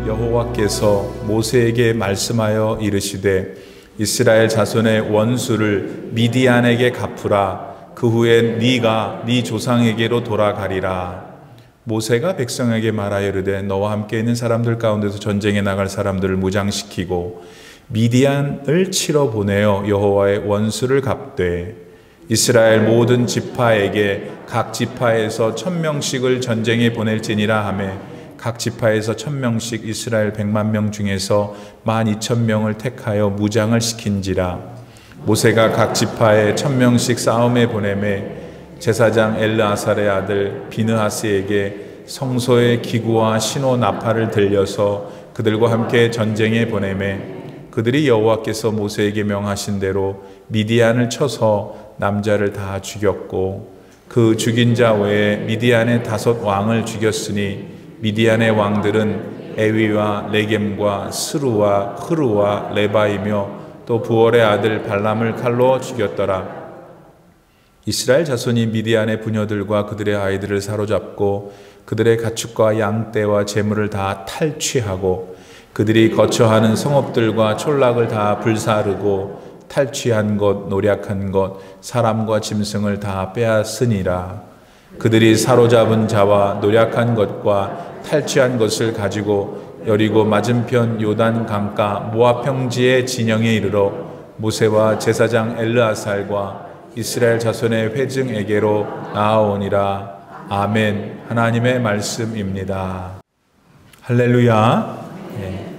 여호와께서 모세에게 말씀하여 이르시되 이스라엘 자손의 원수를 미디안에게 갚으라. 그 후에 네가 네 조상에게로 돌아가리라. 모세가 백성에게 말하여 이르되 너와 함께 있는 사람들 가운데서 전쟁에 나갈 사람들을 무장시키고 미디안을 치러 보내어 여호와의 원수를 갚되 이스라엘 모든 지파에게 각 지파에서 1000명씩을 전쟁에 보낼지니라 하매 각 지파에서 1000명씩 이스라엘 100만 명 중에서 12,000명을 택하여 무장을 시킨지라. 모세가 각 지파에 1000명씩 싸움에 보내매 제사장 엘르아살의 아들 비느하스에게 성소의 기구와 신호 나팔을 들려서 그들과 함께 전쟁에 보내매 그들이 여호와께서 모세에게 명하신 대로 미디안을 쳐서 남자를 다 죽였고 그 죽인 자 외에 미디안의 5 왕을 죽였으니 미디안의 왕들은 에위와 레겜과 스루와 흐르와 레바이며 또 부월의 아들 발람을 칼로 죽였더라. 이스라엘 자손이 미디안의 부녀들과 그들의 아이들을 사로잡고 그들의 가축과 양떼와 재물을 다 탈취하고 그들이 거처하는 성읍들과 촌락을 다 불사르고 탈취한 것, 노략한 것, 사람과 짐승을 다 빼앗으니라. 그들이 사로잡은 자와 노략한 것과 탈취한 것을 가지고 여리고 맞은편 요단 강가 모압 평지의 진영에 이르러 모세와 제사장 엘르아살과 이스라엘 자손의 회중에게로 나아오니라. 아멘. 하나님의 말씀입니다. 할렐루야. 네.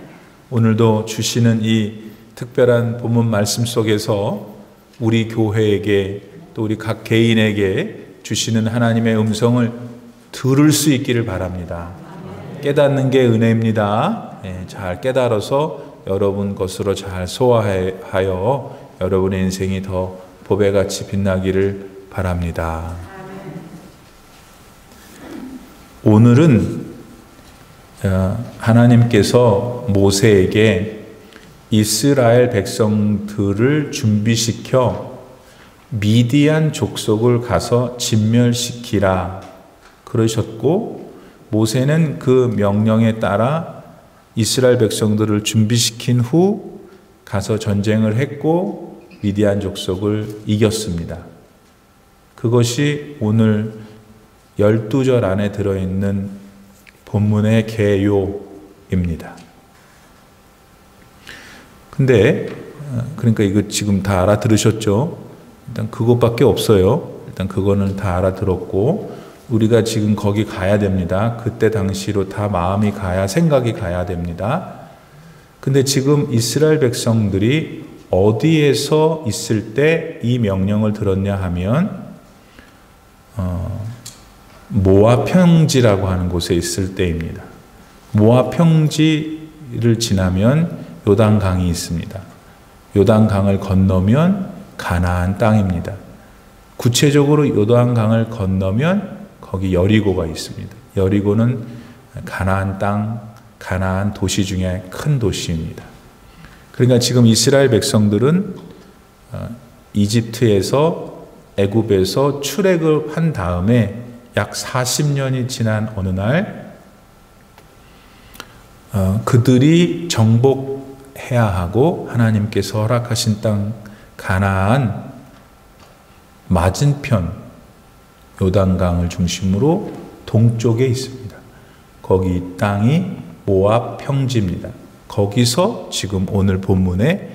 오늘도 주시는 이 특별한 본문 말씀 속에서 우리 교회에게 또 우리 각 개인에게 주시는 하나님의 음성을 들을 수 있기를 바랍니다. 깨닫는 게 은혜입니다. 네, 잘 깨달아서 여러분 것으로 잘 소화하여 여러분의 인생이 더 보배같이 빛나기를 바랍니다. 오늘은 하나님께서 모세에게 이스라엘 백성들을 준비시켜 미디안 족속을 가서 진멸시키라 그러셨고 모세는 그 명령에 따라 이스라엘 백성들을 준비시킨 후 가서 전쟁을 했고 미디안 족속을 이겼습니다. 그것이 오늘 12절 안에 들어있는 본문의 개요입니다. 근데 그러니까 이거 지금 다 알아들으셨죠? 일단 그것밖에 없어요. 일단 그거는 다 알아들었고 우리가 지금 거기 가야 됩니다. 그때 당시로 다 마음이 가야 생각이 가야 됩니다. 근데 지금 이스라엘 백성들이 어디에서 있을 때 이 명령을 들었냐 하면 모압 평지라고 하는 곳에 있을 때입니다. 모압 평지를 지나면 요단강이 있습니다. 요단강을 건너면 가나안 땅입니다. 구체적으로 요단강을 건너면 거기 여리고가 있습니다. 여리고는 가나안 땅, 가나안 도시 중에 큰 도시입니다. 그러니까 지금 이스라엘 백성들은 이집트에서 애굽에서 출애굽 한 다음에 약 40년이 지난 어느 날 그들이 정복해야 하고 하나님께서 허락하신 땅 가나안 맞은편 요단강을 중심으로 동쪽에 있습니다. 거기 땅이 모압 평지입니다. 거기서 지금 오늘 본문의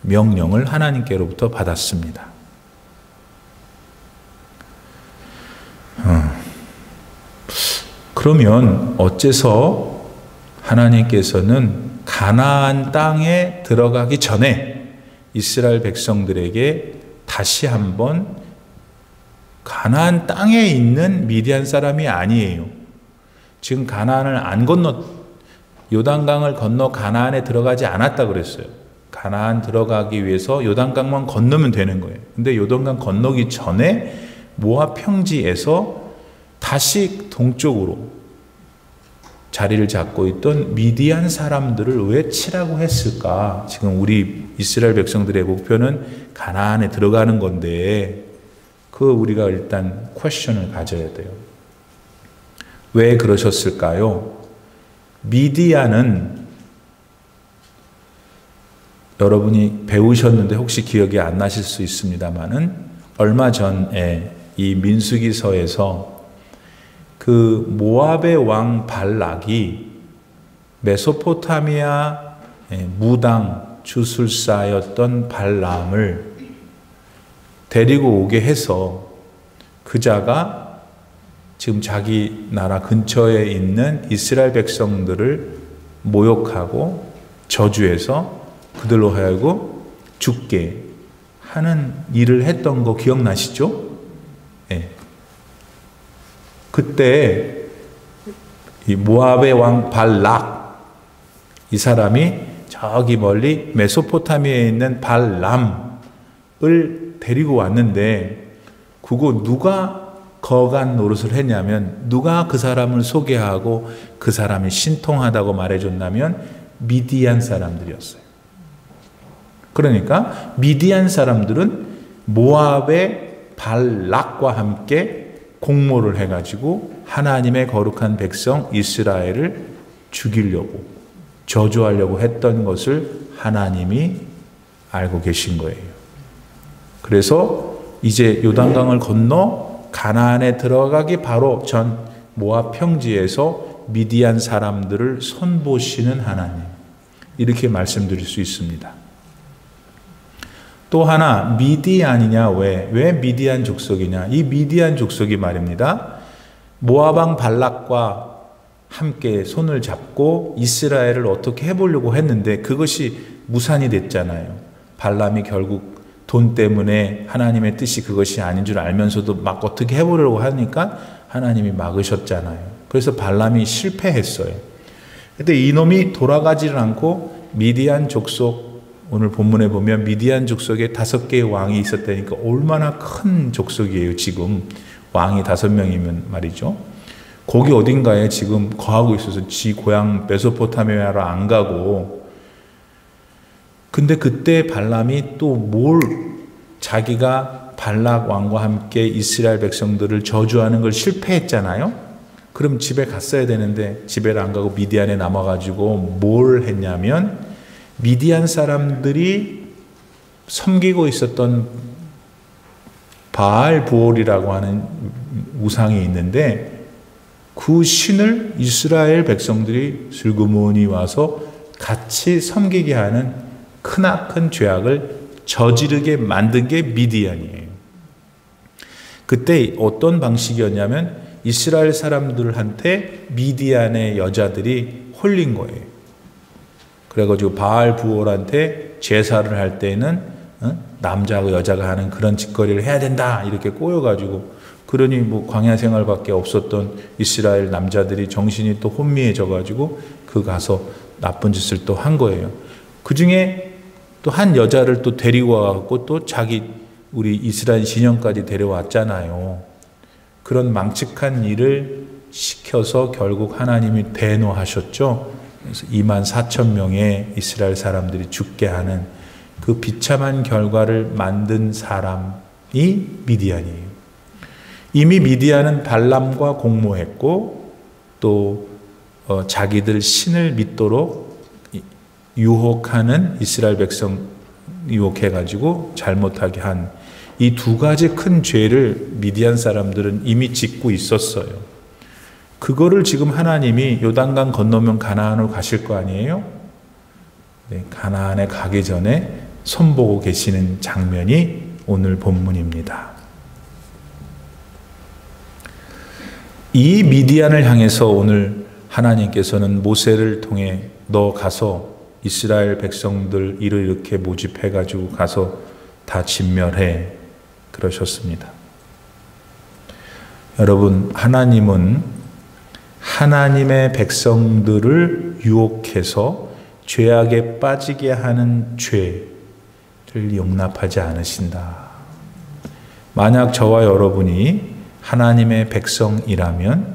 명령을 하나님께로부터 받았습니다. 그러면 어째서 하나님께서는 가나안 땅에 들어가기 전에 이스라엘 백성들에게 다시 한번 가나안 땅에 있는 미디안 사람이 아니에요. 지금 가나안을 안 건너 요단강을 건너 가나안에 들어가지 않았다 그랬어요. 가나안 들어가기 위해서 요단강만 건너면 되는 거예요. 근데 요단강 건너기 전에 모압 평지에서 다시 동쪽으로 자리를 잡고 있던 미디안 사람들을 왜 치라고 했을까? 지금 우리 이스라엘 백성들의 목표는 가나안에 들어가는 건데 우리가 일단 퀘스천을 가져야 돼요. 왜 그러셨을까요? 미디안은 여러분이 배우셨는데 혹시 기억이 안 나실 수 있습니다만은 얼마 전에 이 민수기서에서 그 모압의 왕 발락이 메소포타미아 무당 주술사였던 발람을 데리고 오게 해서 그자가 지금 자기 나라 근처에 있는 이스라엘 백성들을 모욕하고 저주해서 그들로 하여금 죽게 하는 일을 했던 거 기억나시죠? 네. 그때 이 모압의 왕 발락, 이 사람이 저기 멀리 메소포타미아에 있는 발람을 데리고 왔는데 그거 누가 거간 노릇을 했냐면 누가 그 사람을 소개하고 그 사람이 신통하다고 말해줬냐면 미디안 사람들이었어요. 그러니까 미디안 사람들은 모압의 발락과 함께 공모를 해가지고 하나님의 거룩한 백성 이스라엘을 죽이려고 저주하려고 했던 것을 하나님이 알고 계신 거예요. 그래서 이제 요단강을 건너 가나안에 들어가기 바로 전 모압 평지에서 미디안 사람들을 손보시는 하나님, 이렇게 말씀드릴 수 있습니다. 또 하나, 미디안이냐, 왜 미디안 족속이냐? 이 미디안 족속이 말입니다, 모압 왕 발락과 함께 손을 잡고 이스라엘을 어떻게 해보려고 했는데 그것이 무산이 됐잖아요. 발람이 결국 돈 때문에 하나님의 뜻이 그것이 아닌 줄 알면서도 막 어떻게 해보려고 하니까 하나님이 막으셨잖아요. 그래서 발람이 실패했어요. 근데 이놈이 돌아가지를 않고 미디안 족속, 오늘 본문에 보면 미디안 족속에 5개의 왕이 있었다니까 얼마나 큰 족속이에요. 지금 왕이 5명이면 말이죠. 거기 어딘가에 지금 거하고 있어서 지 고향 메소포타미아로 안 가고, 근데 그때 발람이 또 자기가 발락 왕과 함께 이스라엘 백성들을 저주하는 걸 실패했잖아요. 그럼 집에 갔어야 되는데 집에를 안 가고 미디안에 남아가지고 뭘 했냐면 미디안 사람들이 섬기고 있었던 바알 부올이라고 하는 우상이 있는데 그 신을 이스라엘 백성들이 슬그머니 와서 같이 섬기게 하는 크나큰 죄악을 저지르게 만든 게 미디안이에요. 그때 어떤 방식이었냐면 이스라엘 사람들한테 미디안의 여자들이 홀린 거예요. 그래가지고 바알 부올한테 제사를 할 때는 남자하고 여자가 하는 그런 짓거리를 해야 된다 이렇게 꼬여가지고, 그러니 뭐 광야 생활밖에 없었던 이스라엘 남자들이 정신이 또 혼미해져가지고 그 가서 나쁜 짓을 또 한 거예요. 그 중에 또 한 여자를 또 데리고 와갖고 또 자기 우리 이스라엘 진영까지 데려왔잖아요. 그런 망측한 일을 시켜서 결국 하나님이 대노하셨죠. 그래서 24,000명의 이스라엘 사람들이 죽게 하는 그 비참한 결과를 만든 사람이 미디안이에요. 이미 미디안은 발람과 공모했고 또 자기들 신을 믿도록 유혹하는 이스라엘 백성 유혹해가지고 잘못하게 한 이 2가지 큰 죄를 미디안 사람들은 이미 짓고 있었어요. 그거를 지금 하나님이 요단강 건너면 가나안으로 가실 거 아니에요? 네, 가나안에 가기 전에 손보고 계시는 장면이 오늘 본문입니다. 이 미디안을 향해서 오늘 하나님께서는 모세를 통해 너 가서 이스라엘 백성들 이렇게 모집해가지고 가서 다 진멸해 그러셨습니다. 여러분, 하나님은 하나님의 백성들을 유혹해서 죄악에 빠지게 하는 죄를 용납하지 않으신다. 만약 저와 여러분이 하나님의 백성이라면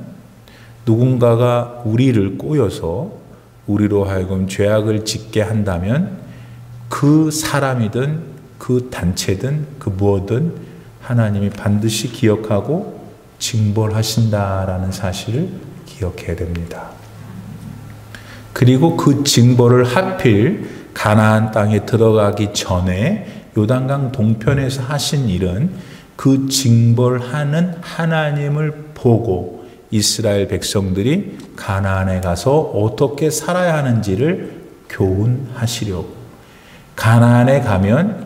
누군가가 우리를 꼬여서 우리로 하여금 죄악을 짓게 한다면 그 사람이든 그 단체든 그 무엇든 하나님이 반드시 기억하고 징벌하신다라는 사실을 기억해야 됩니다. 그리고 그 징벌을 하필 가나안 땅에 들어가기 전에 요단강 동편에서 하신 일은 그 징벌하는 하나님을 보고 이스라엘 백성들이 가나안에 가서 어떻게 살아야 하는지를 교훈하시려고. 가나안에 가면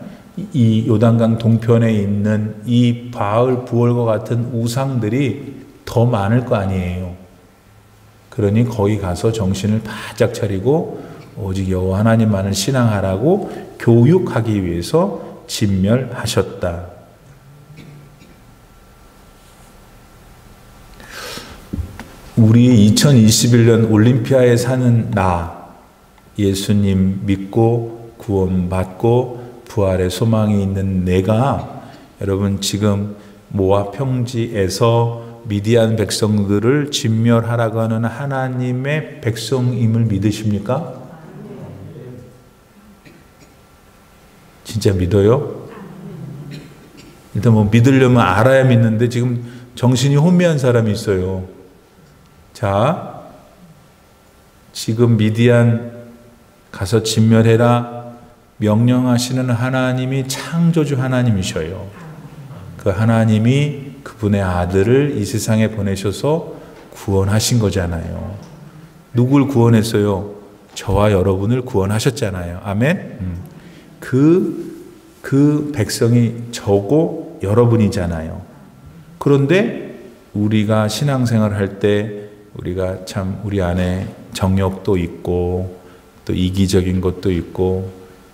이 요단강 동편에 있는 이 바알 부월과 같은 우상들이 더 많을 거 아니에요. 그러니 거기 가서 정신을 바짝 차리고 오직 여호와 하나님만을 신앙하라고 교육하기 위해서 진멸하셨다. 우리 2021년 올림피아에 사는 나, 예수님 믿고 구원받고 부활의 소망이 있는 내가 여러분 지금 모압 평지에서 미디안 백성들을 진멸하라고 하는 하나님의 백성임을 믿으십니까? 진짜 믿어요? 일단 뭐 믿으려면 알아야 믿는데 지금 정신이 혼미한 사람이 있어요. 자, 지금 미디안 가서 진멸해라 명령하시는 하나님이 창조주 하나님이셔요. 그 하나님이 그분의 아들을 이 세상에 보내셔서 구원하신 거잖아요. 누굴 구원했어요? 저와 여러분을 구원하셨잖아요. 아멘? 그 백성이 저고 여러분이잖아요. 그런데 우리가 신앙생활 할 때 우리가 참 우리 안에 정욕도 있고 또 이기적인 것도 있고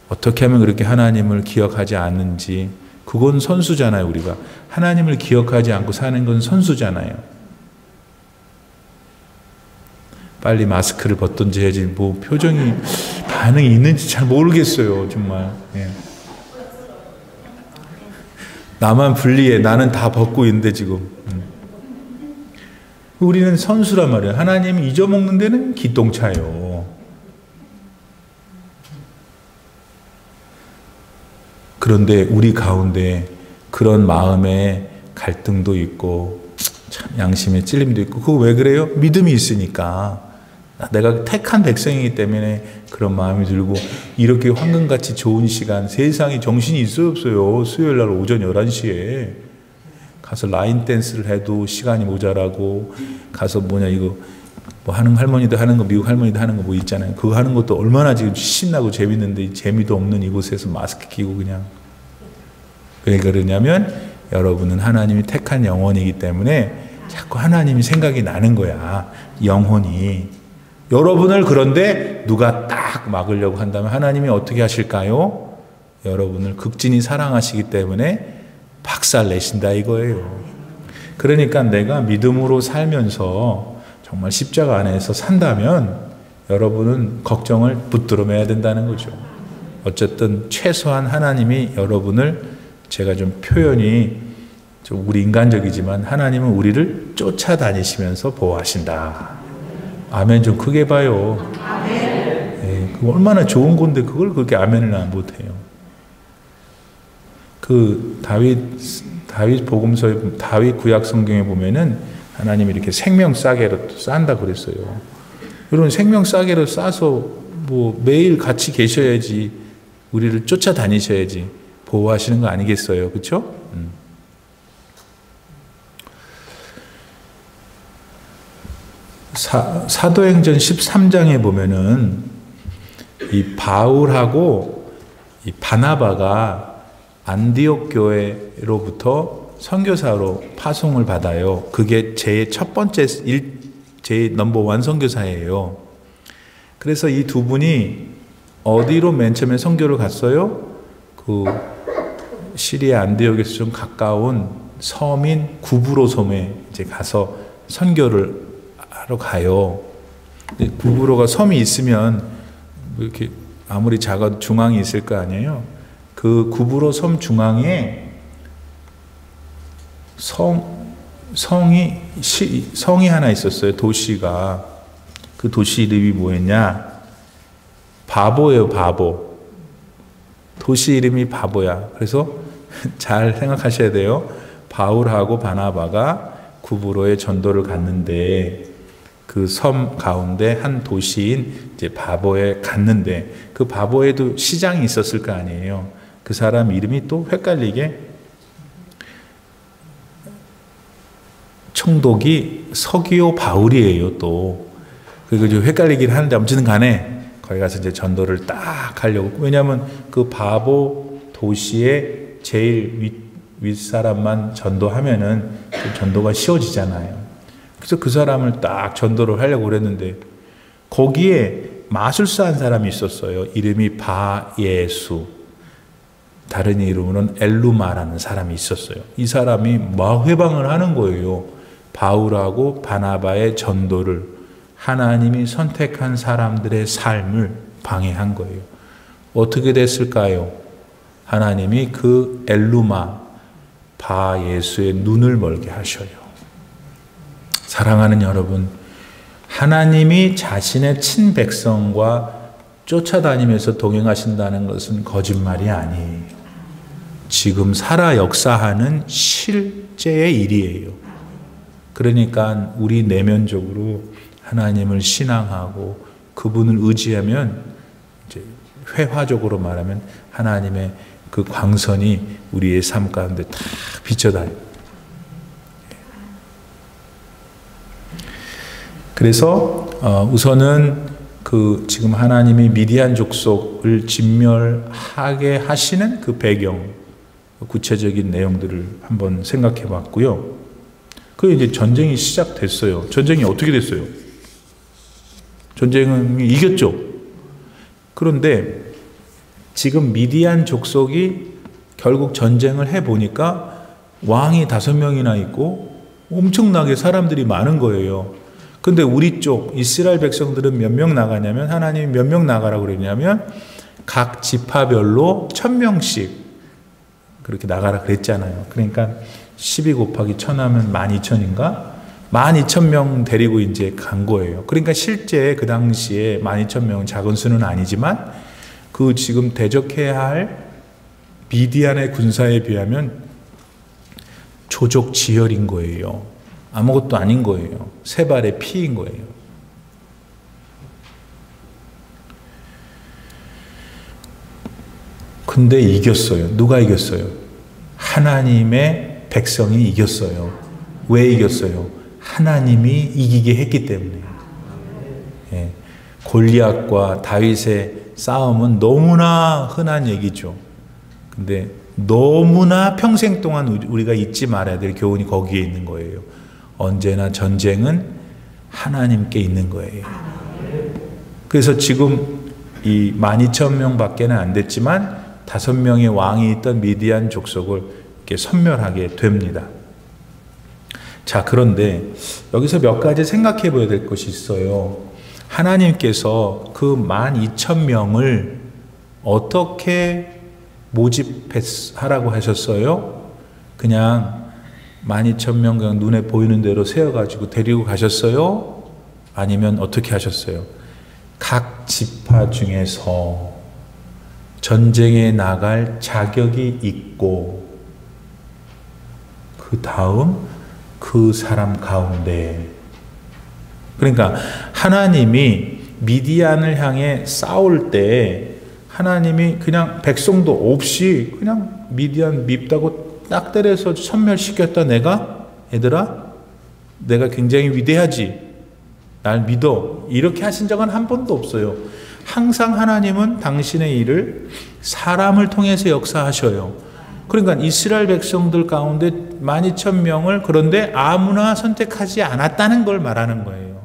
어떻게 하면 그렇게 하나님을 기억하지 않는지, 그건 선수잖아요. 우리가 하나님을 기억하지 않고 사는 건 선수잖아요. 빨리 마스크를 벗던지 해야지 뭐 표정이 반응이 있는지 잘 모르겠어요. 정말. 예. 나만 불리해. 나는 다 벗고 있는데 지금. 우리는 선수란 말이에요. 하나님이 잊어먹는 데는 기똥차요. 그런데 우리 가운데 그런 마음에 갈등도 있고 참 양심에 찔림도 있고, 그거 왜 그래요? 믿음이 있으니까. 내가 택한 백성이기 때문에 그런 마음이 들고, 이렇게 황금같이 좋은 시간, 세상에 정신이 있어요 없어요? 수요일날 오전 11시에 가서 라인 댄스를 해도 시간이 모자라고, 가서 이거 뭐 하는 할머니들 하는 거, 미국 할머니들 하는 거 뭐 있잖아요. 그거 하는 것도 얼마나 지금 신나고 재밌는데 재미도 없는 이곳에서 마스크 끼고 그냥. 왜 그러냐면 여러분은 하나님이 택한 영혼이기 때문에 자꾸 하나님이 생각이 나는 거야. 영혼이. 여러분을 그런데 누가 딱 막으려고 한다면 하나님이 어떻게 하실까요? 여러분을 극진히 사랑하시기 때문에 박살 내신다 이거예요. 그러니까 내가 믿음으로 살면서 정말 십자가 안에서 산다면 여러분은 걱정을 붙들어 매야 된다는 거죠. 어쨌든 최소한 하나님이 여러분을, 제가 좀 표현이 좀 우리 인간적이지만 하나님은 우리를 쫓아다니시면서 보호하신다. 아멘 좀 크게 봐요. 네, 그거 얼마나 좋은 건데 그걸 그렇게 아멘을 못해요. 그 다윗 복음서에, 다윗 구약 성경에 보면은 하나님이 이렇게 생명 싸개로 싼다 그랬어요. 여러분 생명 싸개로 싸서 뭐 매일 같이 계셔야지, 우리를 쫓아다니셔야지 보호하시는 거 아니겠어요? 그렇죠? 사도행전 13장에 보면은 이 바울하고 이 바나바가 안디옥 교회로부터 선교사로 파송을 받아요. 그게 제 첫 번째 제 넘버원 선교사예요. 그래서 이 두 분이 어디로 맨 처음에 선교를 갔어요? 그 시리아 안디옥에서 좀 가까운 섬인 구브로 섬에 이제 가서 선교를 하러 가요. 구브로가 섬이 있으면 뭐 이렇게 아무리 작아도 중앙이 있을 거 아니에요. 그 구브로 섬 중앙에 성이 하나 있었어요. 도시가. 그 도시 이름이 뭐였냐? 바보예요, 바보. 도시 이름이 바보야. 그래서 잘 생각하셔야 돼요. 바울하고 바나바가 구브로에 전도를 갔는데 그 섬 가운데 한 도시인 이제 바보에 갔는데, 그 바보에도 시장이 있었을 거 아니에요. 그 사람 이름이 또 헷갈리게 총독이 서기오 바울이에요. 또 그리고 좀 헷갈리긴 하는데, 아무튼 간에 거기 가서 이제 전도를 딱 하려고. 왜냐하면 그 바보 도시의 제일 윗사람만 전도하면은 좀 전도가 쉬워지잖아요. 그래서 그 사람을 딱 전도를 하려고 그랬는데, 거기에 마술사 한 사람이 있었어요. 이름이 바예수, 다른 이름으로는 엘루마라는 사람이 있었어요. 이 사람이 마회방을 하는 거예요. 바울하고 바나바의 전도를, 하나님이 선택한 사람들의 삶을 방해한 거예요. 어떻게 됐을까요? 하나님이 그 엘루마, 바예수의 눈을 멀게 하셔요. 사랑하는 여러분, 하나님이 자신의 친백성과 쫓아다니면서 동행하신다는 것은 거짓말이 아니에요. 지금 살아 역사하는 실제의 일이에요. 그러니까 우리 내면적으로 하나님을 신앙하고 그분을 의지하면, 이제 회화적으로 말하면 하나님의 그 광선이 우리의 삶 가운데 다 비춰다요. 그래서 우선은 그 지금 하나님이 미디안 족속을 진멸하게 하시는 그 배경, 구체적인 내용들을 한번 생각해 봤고요. 그 이제 전쟁이 시작됐어요. 전쟁이 어떻게 됐어요? 전쟁은 이겼죠. 그런데 지금 미디안 족속이 결국 전쟁을 해 보니까 왕이 5명이나 있고 엄청나게 사람들이 많은 거예요. 근데 우리 쪽 이스라엘 백성들은 몇 명 나가냐면, 하나님이 몇 명 나가라고 그랬냐면 각 지파별로 1000명씩 그렇게 나가라 그랬잖아요. 그러니까 12 곱하기 1000 하면 12000인가? 12000명 데리고 이제 간 거예요. 그러니까 실제 그 당시에 12000명은 작은 수는 아니지만, 그 지금 대적해야 할 미디안의 군사에 비하면 조족지혈인 거예요. 아무것도 아닌 거예요. 세 발의 피인 거예요. 근데 이겼어요. 누가 이겼어요? 하나님의 백성이 이겼어요. 왜 이겼어요? 하나님이 이기게 했기 때문에. 예. 골리앗과 다윗의 싸움은 너무나 흔한 얘기죠. 근데 너무나 평생 동안 우리가 잊지 말아야 될 교훈이 거기에 있는 거예요. 언제나 전쟁은 하나님께 있는 거예요. 그래서 지금 이 12000명 밖에는 안 됐지만 5명의 왕이 있던 미디안 족속을 이렇게 섬멸하게 됩니다. 자, 그런데 여기서 몇 가지 생각해 봐야 될 것이 있어요. 하나님께서 그 12000명을 어떻게 모집하라고 하셨어요? 그냥 12000명 그냥 눈에 보이는 대로 세워가지고 데리고 가셨어요? 아니면 어떻게 하셨어요? 각 지파 중에서 전쟁에 나갈 자격이 있고, 그 다음 그 사람 가운데, 그러니까 하나님이 미디안을 향해 싸울 때 하나님이 그냥 백성도 없이 그냥 미디안 밉다고 딱 때려서 섬멸시켰다. 얘들아 내가 굉장히 위대하지, 날 믿어, 이렇게 하신 적은 한 번도 없어요. 항상 하나님은 당신의 일을 사람을 통해서 역사하셔요. 그러니까 이스라엘 백성들 가운데 12000명을 그런데 아무나 선택하지 않았다는 걸 말하는 거예요.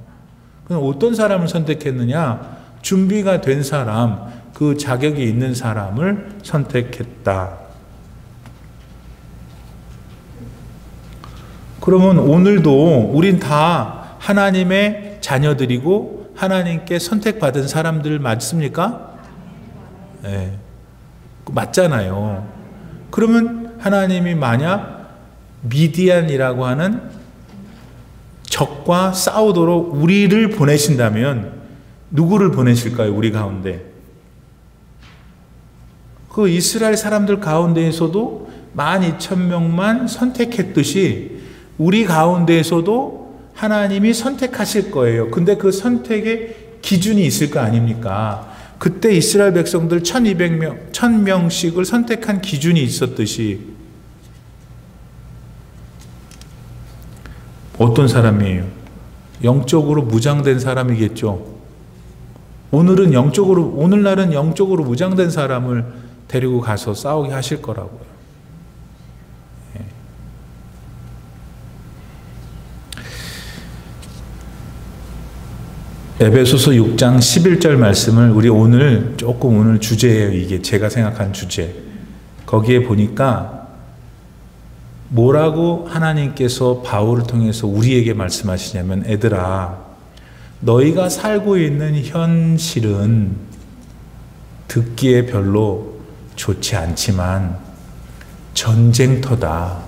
그럼 어떤 사람을 선택했느냐? 준비가 된 사람, 그 자격이 있는 사람을 선택했다. 그러면 오늘도 우린 다 하나님의 자녀들이고 하나님께 선택받은 사람들 맞습니까? 네. 맞잖아요. 그러면 하나님이 만약 미디안이라고 하는 적과 싸우도록 우리를 보내신다면 누구를 보내실까요? 우리 가운데. 그 이스라엘 사람들 가운데에서도 12000명만 선택했듯이 우리 가운데에서도 하나님이 선택하실 거예요. 근데 그 선택의 기준이 있을 거 아닙니까? 그때 이스라엘 백성들 1200명, 1000명씩을 선택한 기준이 있었듯이 어떤 사람이에요? 영적으로 무장된 사람이겠죠. 오늘날은 영적으로 무장된 사람을 데리고 가서 싸우게 하실 거라고요. 에베소서 6장 11절 말씀을 우리 오늘 주제예요. 이게 제가 생각한 주제. 거기에 보니까 뭐라고 하나님께서 바울을 통해서 우리에게 말씀하시냐면, 애들아, 너희가 살고 있는 현실은 듣기에 별로 좋지 않지만 전쟁터다.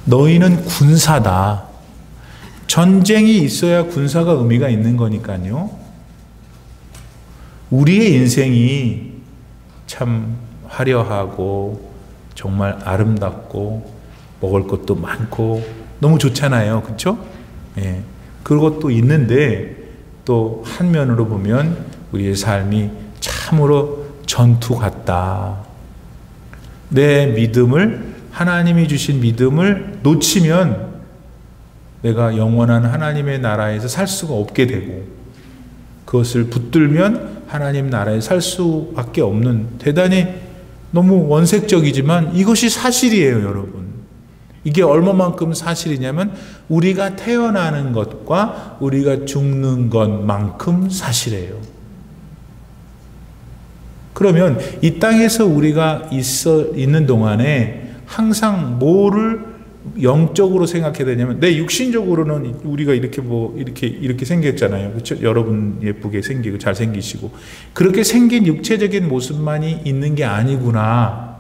너희는 군사다. 전쟁이 있어야 군사가 의미가 있는 거니까요. 우리의 인생이 참 화려하고 정말 아름답고 먹을 것도 많고 너무 좋잖아요. 그렇죠? 예. 그것도 있는데 또 한면으로 보면 우리의 삶이 참으로 전투 같다. 내 믿음을, 하나님이 주신 믿음을 놓치면 내가 영원한 하나님의 나라에서 살 수가 없게 되고, 그것을 붙들면 하나님 나라에 살 수밖에 없는, 대단히 너무 원색적이지만 이것이 사실이에요, 여러분. 이게 얼마만큼 사실이냐면 우리가 태어나는 것과 우리가 죽는 것만큼 사실이에요. 그러면 이 땅에서 우리가 있는 동안에 항상 뭐를 영적으로 생각해야 되냐면, 내 육신적으로는 우리가 이렇게 생겼잖아요. 그렇죠? 여러분 예쁘게 생기고 잘생기시고 그렇게 생긴 육체적인 모습만이 있는 게 아니구나.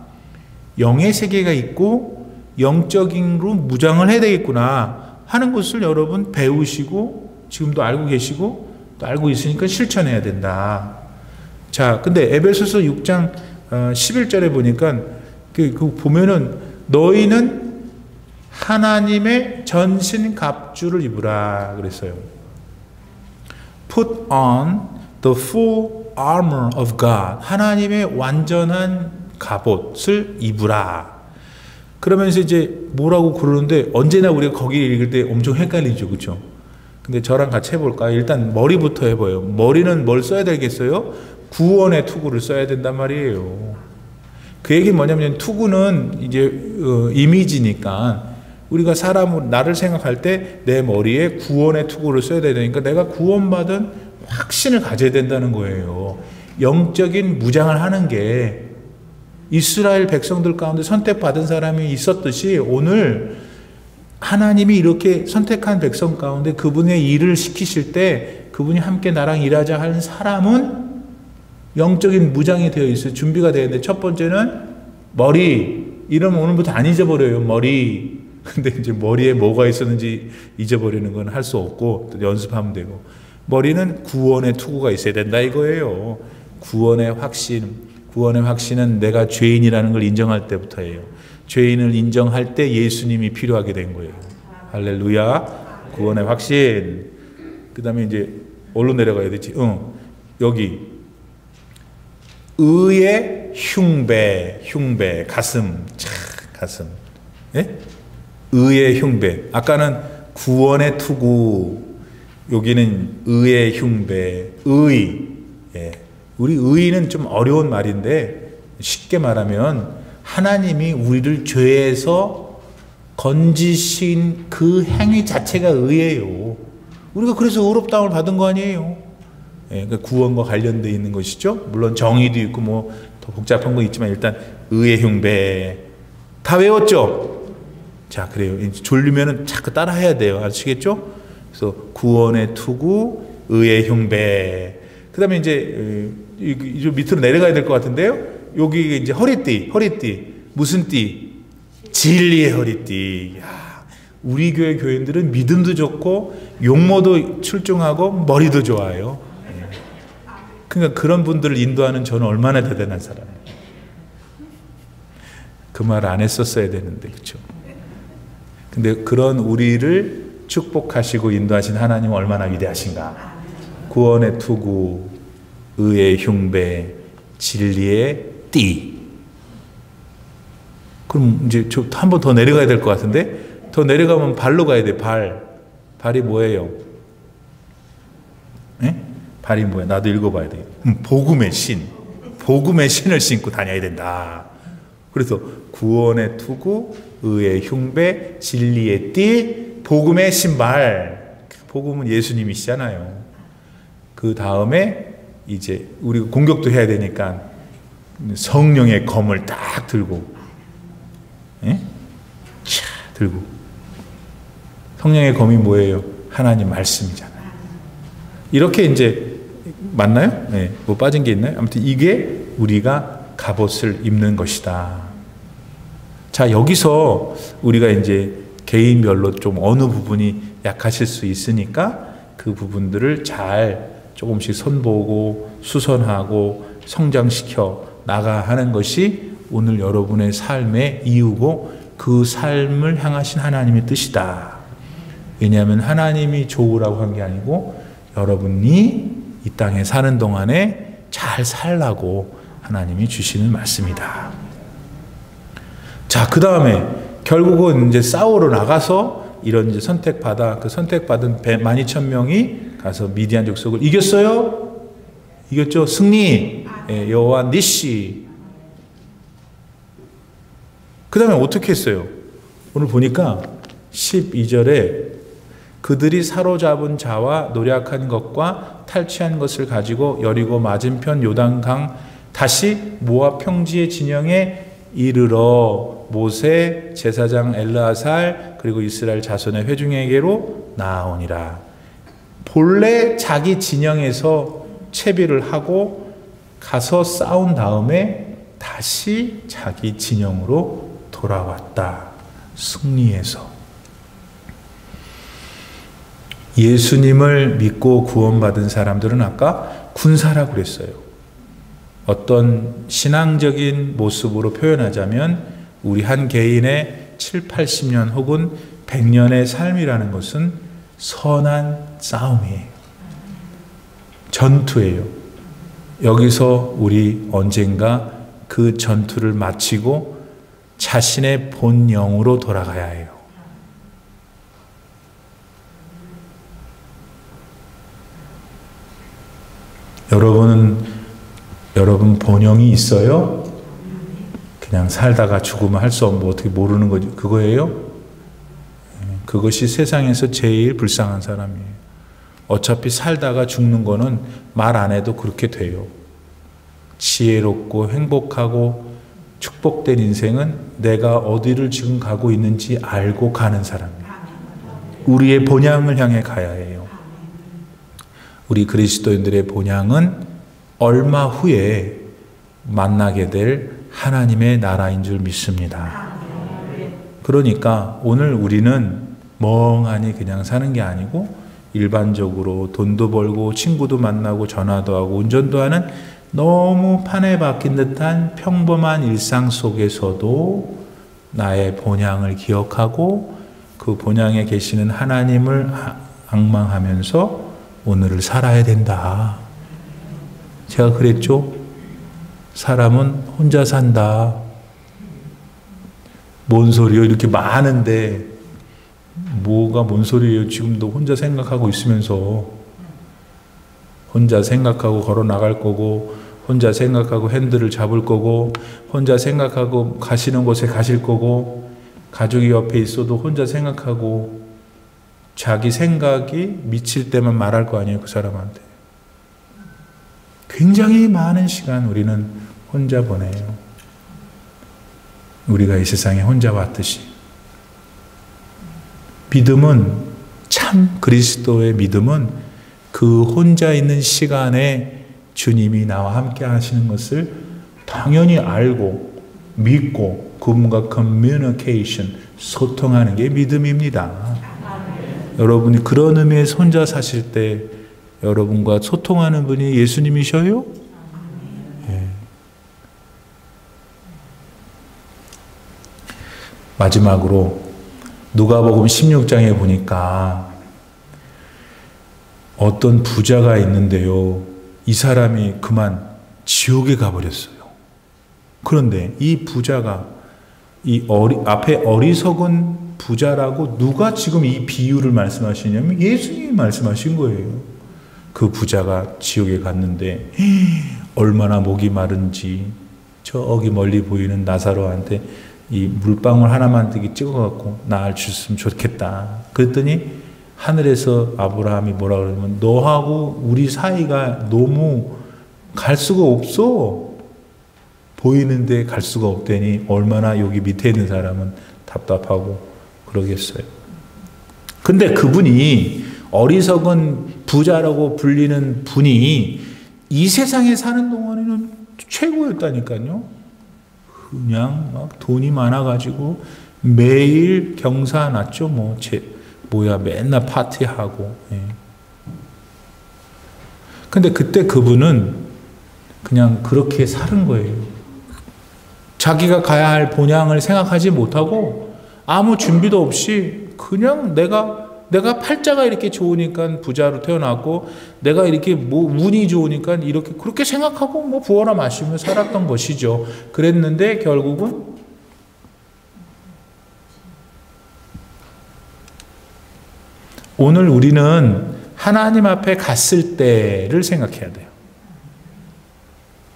영의 세계가 있고 영적인으로 무장을 해야 되겠구나 하는 것을 여러분 배우시고 지금도 알고 계시고 또 알고 있으니까 실천해야 된다. 자, 근데 에베소서 6장 11절에 보니까 보면은 너희는 하나님의 전신 갑주를 입으라 그랬어요. Put on the full armor of God. 하나님의 완전한 갑옷을 입으라. 그러면서 이제 뭐라고 그러는데, 언제나 우리가 거기 읽을 때 엄청 헷갈리죠. 그렇죠? 근데 저랑 같이 해볼까요? 일단 머리부터 해봐요. 머리는 뭘 써야 되겠어요? 구원의 투구를 써야 된단 말이에요. 그 얘기는 뭐냐면, 투구는 이제 이미지니까 우리가 나를 생각할 때 내 머리에 구원의 투구를 써야 되니까 내가 구원받은 확신을 가져야 된다는 거예요. 영적인 무장을 하는 게 이스라엘 백성들 가운데 선택받은 사람이 있었듯이, 오늘 하나님이 이렇게 선택한 백성 가운데 그분의 일을 시키실 때 그분이 함께 나랑 일하자 하는 사람은 영적인 무장이 되어 있어요. 준비가 되어 있는데, 첫 번째는 머리. 이러면 오늘부터 안 잊어버려요. 머리. 근데 이제 머리에 뭐가 있었는지 잊어버리는 건 할 수 없고 또 연습하면 되고, 머리는 구원의 투구가 있어야 된다 이거예요. 구원의 확신은 내가 죄인이라는 걸 인정할 때부터예요. 죄인을 인정할 때 예수님이 필요하게 된 거예요. 할렐루야. 구원의 확신. 그 다음에 이제 어디로 내려가야 되지? 여기 의의 흉배, 가슴. 예? 의의 흉배. 아까는 구원의 투구, 여기는 의의 흉배. 예. 우리 의는 좀 어려운 말인데, 쉽게 말하면 하나님이 우리를 죄에서 건지신 그 행위 자체가 의예요. 우리가 그래서 의롭다움을 받은 거 아니에요. 예, 그러니까 구원과 관련되어 있는 것이죠. 물론 정의도 있고 뭐 더 복잡한 거 있지만 일단 의의 흉배 다 외웠죠. 자, 그래요. 졸리면은 자꾸 따라해야 돼요. 아시겠죠? 그래서 구원의 투구, 의의 흉배. 그 다음에 이제 밑으로 내려가야 될 것 같은데요. 여기 이제 허리띠. 무슨 띠? 진리의 허리띠. 야, 우리 교회 교인들은 믿음도 좋고 용모도 출중하고 머리도 좋아요. 그러니까 그런 분들을 인도하는 저는 얼마나 대단한 사람이에요. 그 말 안 했었어야 되는데, 그렇죠? 근데 그런 우리를 축복하시고 인도하신 하나님 얼마나 위대하신가. 구원의 투구, 의의 흉배, 진리의 띠. 그럼 이제 한 번 더 내려가야 될 것 같은데, 더 내려가면 발로 가야 돼. 발이 뭐예요? 에? 발이 뭐야? 나도 읽어봐야 돼. 복음의 신. 복음의 신을 신고 다녀야 된다. 그래서 구원의 투구, 의의 흉배, 진리의 띠, 복음의 신발. 복음은 예수님이시잖아요. 그 다음에 이제 우리가 공격도 해야 되니까 성령의 검을 딱 들고, 예? 들고. 성령의 검이 뭐예요? 하나님 말씀이잖아요. 이렇게 이제 맞나요? 네. 뭐 빠진 게 있나요? 아무튼 이게 우리가 갑옷을 입는 것이다. 자, 여기서 우리가 이제 개인별로 좀 어느 부분이 약하실 수 있으니까 그 부분들을 잘 조금씩 손보고 수선하고 성장시켜 나가 하는 것이 오늘 여러분의 삶의 이유고 그 삶을 향하신 하나님의 뜻이다. 왜냐하면 하나님이 좋으라고 한 게 아니고 여러분이 이 땅에 사는 동안에 잘 살라고 하나님이 주시는 말씀이다. 자, 그 다음에 결국은 이제 싸우러 나가서 이런 이제 선택받은 12,000명이 가서 미디안 족속을 이겼어요? 이겼죠? 승리! 예, 여호와 니시. 그 다음에 어떻게 했어요? 오늘 보니까 12절에 그들이 사로잡은 자와 노력한 것과 탈취한 것을 가지고 여리고 맞은편 요단강 다시 모압 평지의 진영에 이르러 모세 제사장 엘르아살 그리고 이스라엘 자손의 회중에게로 나아오니라. 본래 자기 진영에서 채비를 하고 가서 싸운 다음에 다시 자기 진영으로 돌아왔다. 승리해서. 예수님을 믿고 구원받은 사람들은 아까 군사라고 그랬어요. 어떤 신앙적인 모습으로 표현하자면 우리 한 개인의 7, 80년 혹은 100년의 삶이라는 것은 선한 싸움이에요. 전투예요. 여기서 우리 언젠가 그 전투를 마치고 자신의 본영으로 돌아가야 해요. 여러분 본영이 있어요? 그냥 살다가 죽으면 할 수 없는 뭐 어떻게 모르는 거지 그거예요? 그것이 세상에서 제일 불쌍한 사람이에요. 어차피 살다가 죽는 거는 말 안 해도 그렇게 돼요. 지혜롭고 행복하고 축복된 인생은 내가 어디를 지금 가고 있는지 알고 가는 사람이에요. 우리의 본향을 향해 가야 해요. 우리 그리스도인들의 본향은 얼마 후에 만나게 될 하나님의 나라인 줄 믿습니다. 그러니까 오늘 우리는 멍하니 그냥 사는 게 아니고 일반적으로 돈도 벌고 친구도 만나고 전화도 하고 운전도 하는 너무 판에 박힌 듯한 평범한 일상 속에서도 나의 본향을 기억하고 그 본향에 계시는 하나님을 앙망하면서 오늘을 살아야 된다. 제가 그랬죠? 사람은 혼자 산다. 뭔 소리요? 이렇게 많은데 뭐가 뭔 소리예요? 지금도 혼자 생각하고 있으면서 혼자 생각하고 걸어 나갈 거고 혼자 생각하고 핸들을 잡을 거고 혼자 생각하고 가시는 곳에 가실 거고 가족이 옆에 있어도 혼자 생각하고 자기 생각이 미칠 때만 말할 거 아니에요, 그 사람한테. 굉장히 많은 시간 우리는 혼자 보내요. 우리가 이 세상에 혼자 왔듯이. 믿음은, 참 그리스도의 믿음은 그 혼자 있는 시간에 주님이 나와 함께 하시는 것을 당연히 알고 믿고 그분과 커뮤니케이션, 소통하는 게 믿음입니다. 여러분이 그런 의미에서 혼자 사실 때 여러분과 소통하는 분이 예수님이셔요? 예. 마지막으로 누가복음 16장에 보니까 어떤 부자가 있는데요. 이 사람이 그만 지옥에 가버렸어요. 그런데 이 부자가 앞에 어리석은 부자라고 누가 지금 이 비유를 말씀하시냐면 예수님이 말씀하신 거예요. 그 부자가 지옥에 갔는데 얼마나 목이 마른지 저기 멀리 보이는 나사로한테 이 물방울 하나만 되게 찍어갖고 나을 줬으면 좋겠다. 그랬더니 하늘에서 아브라함이 뭐라 그러냐면 너하고 우리 사이가 너무 갈 수가 없어. 보이는데 갈 수가 없다니 얼마나 여기 밑에 있는 사람은 답답하고 그러겠어요. 근데 그분이 어리석은 부자라고 불리는 분이 이 세상에 사는 동안에는 최고였다니까요. 그냥 막 돈이 많아가지고 매일 경사 났죠. 맨날 파티하고. 예. 근데 그때 그분은 그냥 그렇게 사는 거예요. 자기가 가야 할 본향을 생각하지 못하고 아무 준비도 없이 그냥 내가 팔자가 이렇게 좋으니까 부자로 태어났고 내가 이렇게 운이 좋으니까 이렇게 그렇게 생각하고 부어라 마시며 살았던 것이죠. 그랬는데 결국은 오늘 우리는 하나님 앞에 갔을 때를 생각해야 돼요.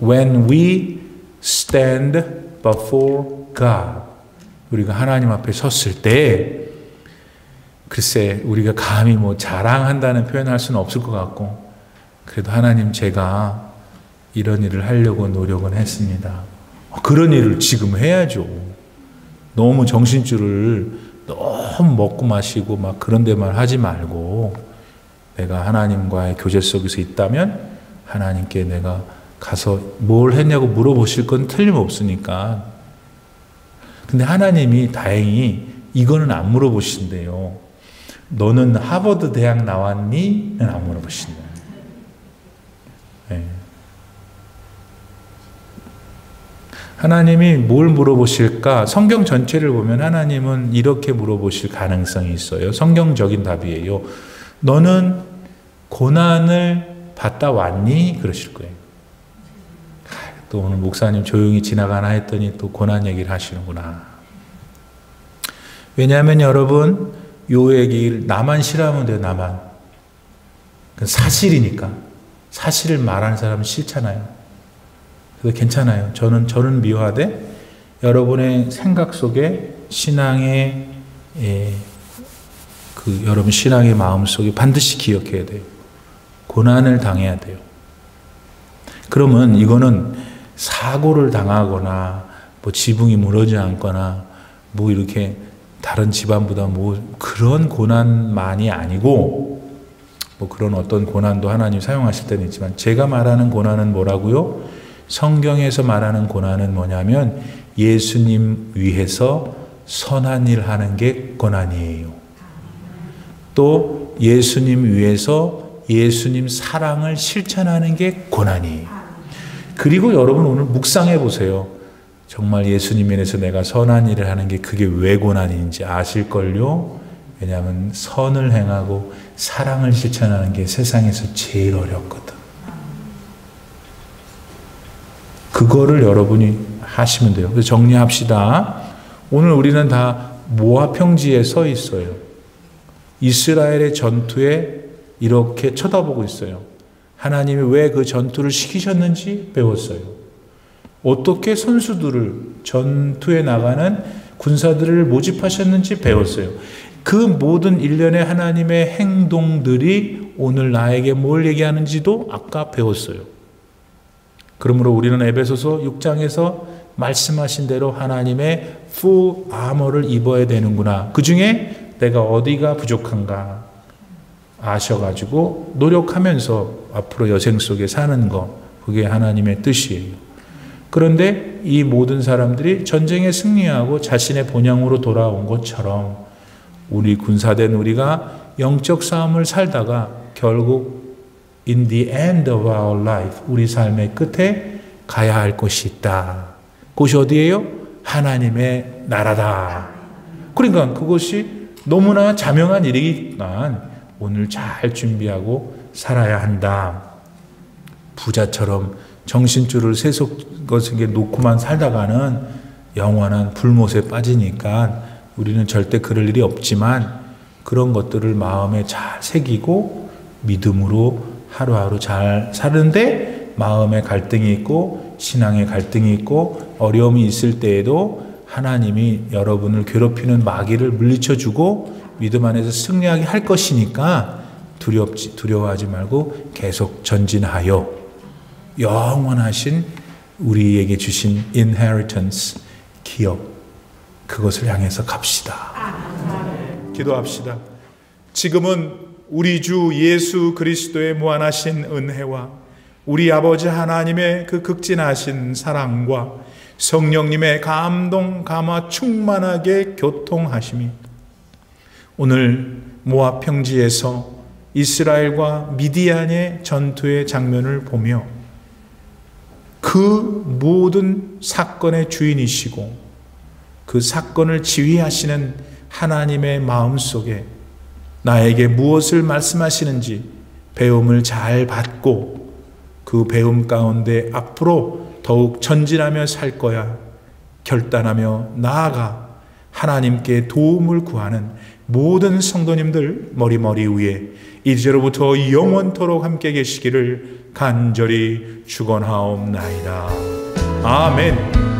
When we stand before God, 우리가 하나님 앞에 섰을 때 글쎄 우리가 감히 자랑한다는 표현을 할 수는 없을 것 같고 그래도 하나님 제가 이런 일을 하려고 노력은 했습니다. 그런 일을 지금 해야죠. 너무 정신줄을 너무 먹고 마시고 막 그런 데만 하지 말고 내가 하나님과의 교제 속에서 있다면 하나님께 내가 가서 뭘 했냐고 물어보실 건 틀림없으니까. 근데 하나님이 다행히 이거는 안 물어보신대요. 너는 하버드 대학 나왔니? 는 안 물어보신다. 네. 하나님이 뭘 물어보실까? 성경 전체를 보면 하나님은 이렇게 물어보실 가능성이 있어요. 성경적인 답이에요. 너는 고난을 받다 왔니? 그러실 거예요. 또 오늘 목사님 조용히 지나가나 했더니 또 고난 얘기를 하시는구나. 왜냐하면 여러분 요 얘기를 나만 싫어하면 돼요. 나만. 사실이니까. 사실을 말하는 사람은 싫잖아요. 그래서 괜찮아요. 저는 미워하되 여러분의 생각 속에 신앙의 여러분 신앙의 마음 속에 반드시 기억해야 돼요. 고난을 당해야 돼요. 그러면 이거는 사고를 당하거나 지붕이 무너지지 않거나 이렇게 다른 집안보다 그런 고난만이 아니고 그런 어떤 고난도 하나님 사용하실 때는 있지만 제가 말하는 고난은 뭐라고요? 성경에서 말하는 고난은 뭐냐면 예수님 위해서 선한 일 하는 게 고난이에요. 또 예수님 위해서 예수님 사랑을 실천하는 게 고난이에요. 그리고 여러분 오늘 묵상해 보세요. 정말 예수님 면에서 내가 선한 일을 하는 게 그게 왜 고난인지 아실걸요? 왜냐하면 선을 행하고 사랑을 실천하는 게 세상에서 제일 어렵거든. 그거를 여러분이 하시면 돼요. 그래서 정리합시다. 오늘 우리는 다 모압 평지에 서 있어요. 이스라엘의 전투에 이렇게 쳐다보고 있어요. 하나님이 왜 그 전투를 시키셨는지 배웠어요. 어떻게 선수들을 전투에 나가는 군사들을 모집하셨는지 배웠어요. 그 모든 일련의 하나님의 행동들이 오늘 나에게 뭘 얘기하는지도 아까 배웠어요. 그러므로 우리는 에베소서 6장에서 말씀하신 대로 하나님의 full armor를 입어야 되는구나. 그 중에 내가 어디가 부족한가 아셔가지고 노력하면서 앞으로 여생 속에 사는 것, 그게 하나님의 뜻이에요. 그런데 이 모든 사람들이 전쟁에 승리하고 자신의 본향으로 돌아온 것처럼 우리 군사된 우리가 영적 싸움을 살다가 결국 in the end of our life, 우리 삶의 끝에 가야 할 곳이 있다. 그것이 어디예요? 하나님의 나라다. 그러니까 그것이 너무나 자명한 일이지만 오늘 잘 준비하고 살아야 한다. 부자처럼 정신줄을 세속것에 놓고만 살다가는 영원한 불못에 빠지니까 우리는 절대 그럴 일이 없지만 그런 것들을 마음에 잘 새기고 믿음으로 하루하루 잘 사는데 마음에 갈등이 있고 신앙에 갈등이 있고 어려움이 있을 때에도 하나님이 여러분을 괴롭히는 마귀를 물리쳐주고 믿음 안에서 승리하게 할 것이니까 두려워하지 말고 계속 전진하여 영원하신 우리에게 주신 inheritance, 기업, 그것을 향해서 갑시다. 기도합시다. 지금은 우리 주 예수 그리스도의 무한하신 은혜와 우리 아버지 하나님의 그 극진하신 사랑과 성령님의 감동, 감화 충만하게 교통하심이 오늘 모압 평지에서 이스라엘과 미디안의 전투의 장면을 보며 그 모든 사건의 주인이시고 그 사건을 지휘하시는 하나님의 마음속에 나에게 무엇을 말씀하시는지 배움을 잘 받고 그 배움 가운데 앞으로 더욱 전진하며 살 거야 결단하며 나아가 하나님께 도움을 구하는 모든 성도님들 머리 위에 이제로부터 영원토록 함께 계시기를 간절히 축원하옵나이다. 아멘.